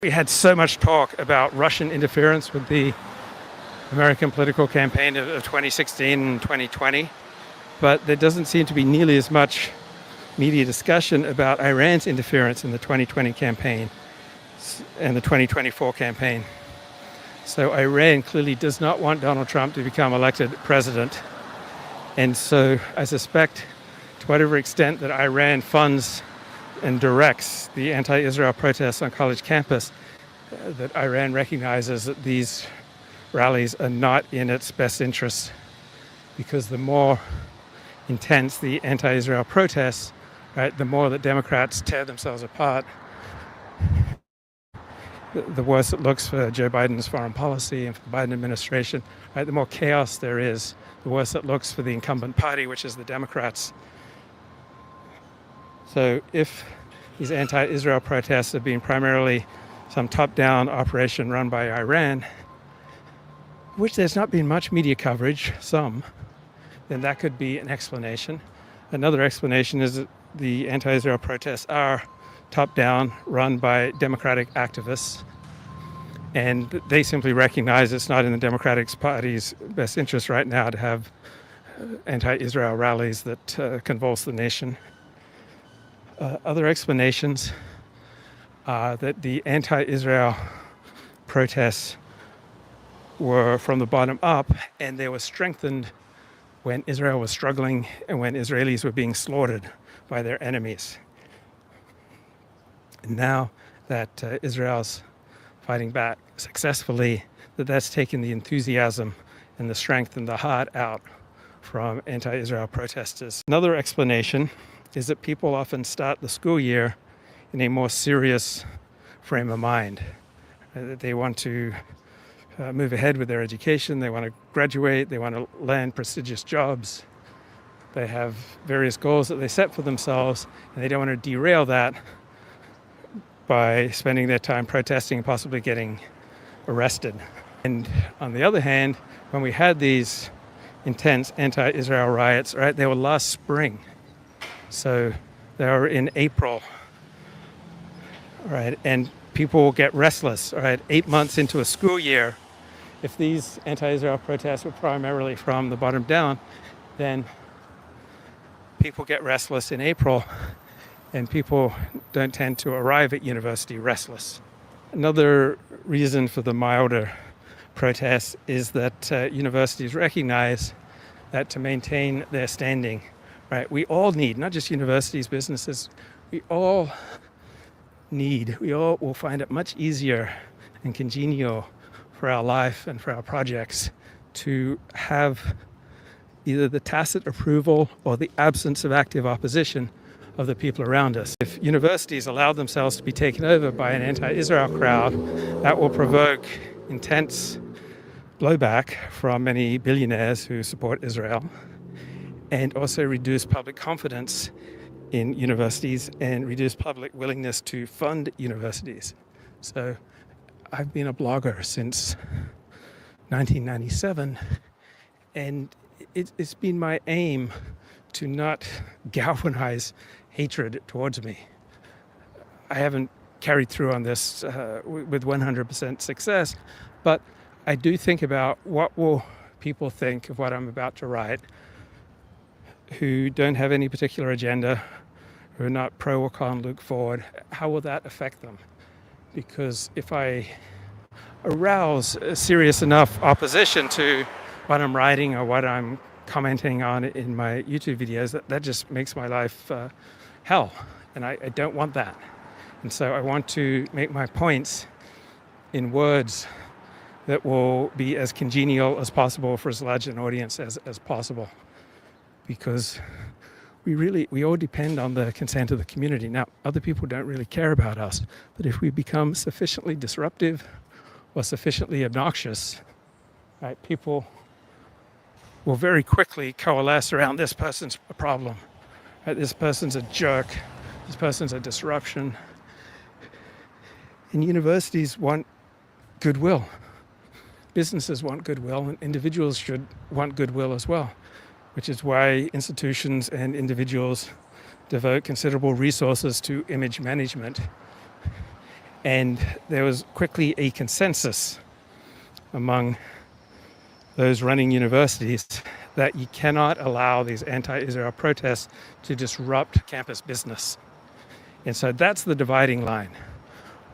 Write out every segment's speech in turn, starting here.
We had so much talk about Russian interference with the American political campaign of 2016 and 2020, but there doesn't seem to be nearly as much media discussion about Iran's interference in the 2020 campaign and the 2024 campaign. So Iran clearly does not want Donald Trump to become elected president. And so I suspect, to whatever extent that Iran funds and directs the anti-Israel protests on college campus, that Iran recognizes that these rallies are not in its best interest, because the more intense the anti-Israel protests, right, the more that Democrats tear themselves apart, the worse it looks for Joe Biden's foreign policy and for the Biden administration. Right, the more chaos there is, the worse it looks for the incumbent party, which is the Democrats. So if these anti-Israel protests have been primarily some top-down operation run by Iran, which there's not been much media coverage, then that could be an explanation. Another explanation is that the anti-Israel protests are top-down, run by Democratic activists, and they simply recognize it's not in the Democratic Party's best interest right now to have anti-Israel rallies that convulse the nation. Other explanations are that the anti-Israel protests were from the bottom up, and they were strengthened when Israel was struggling and when Israelis were being slaughtered by their enemies. And now that Israel's fighting back successfully, that's taken the enthusiasm and the strength and the heart out from anti-Israel protesters. Another explanation is that people often start the school year in a more serious frame of mind. They want to move ahead with their education, they want to graduate, they want to land prestigious jobs. They have various goals that they set for themselves, and they don't want to derail that by spending their time protesting and possibly getting arrested. And on the other hand, when we had these intense anti-Israel riots, right, they were last spring. So they were in April, right, and people will get restless, right, 8 months into a school year. If these anti-Israel protests were primarily from the bottom down, then people get restless in April, and people don't tend to arrive at university restless. Another reason for the milder protests is that universities recognize that to maintain their standing, right, we all need, not just universities, businesses, we all will find it much easier and congenial for our life and for our projects to have either the tacit approval or the absence of active opposition of the people around us. If universities allow themselves to be taken over by an anti-Israel crowd, that will provoke intense blowback from many billionaires who support Israel, and also reduce public confidence in universities and reduce public willingness to fund universities. So I've been a blogger since 1997, and it's been my aim to not galvanize hatred towards me. I haven't carried through on this with 100% success, but I do think about what will people think of what I'm about to write, who don't have any particular agenda, who are not pro or con look forward. How will that affect them? Because if I arouse a serious enough opposition to what I'm writing or what I'm commenting on in my YouTube videos, that just makes my life hell, and I don't want that. And so I want to make my points in words that will be as congenial as possible for as large an audience as possible, because we all depend on the consent of the community. Now, other people don't really care about us, but if we become sufficiently disruptive or sufficiently obnoxious, right, people will very quickly coalesce around this person's a problem, right? This person's a jerk, this person's a disruption. And universities want goodwill. Businesses want goodwill, and individuals should want goodwill as well, which is why institutions and individuals devote considerable resources to image management. And there was quickly a consensus among those running universities that you cannot allow these anti-Israel protests to disrupt campus business. And so that's the dividing line.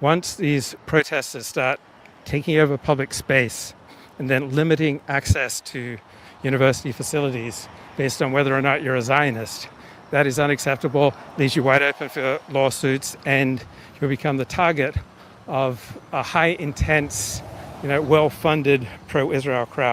Once these protesters start taking over public space and then limiting access to university facilities based on whether or not you're a Zionist, that is unacceptable, leaves you wide open for lawsuits, and you'll become the target of a high intense, well-funded pro-Israel crowd.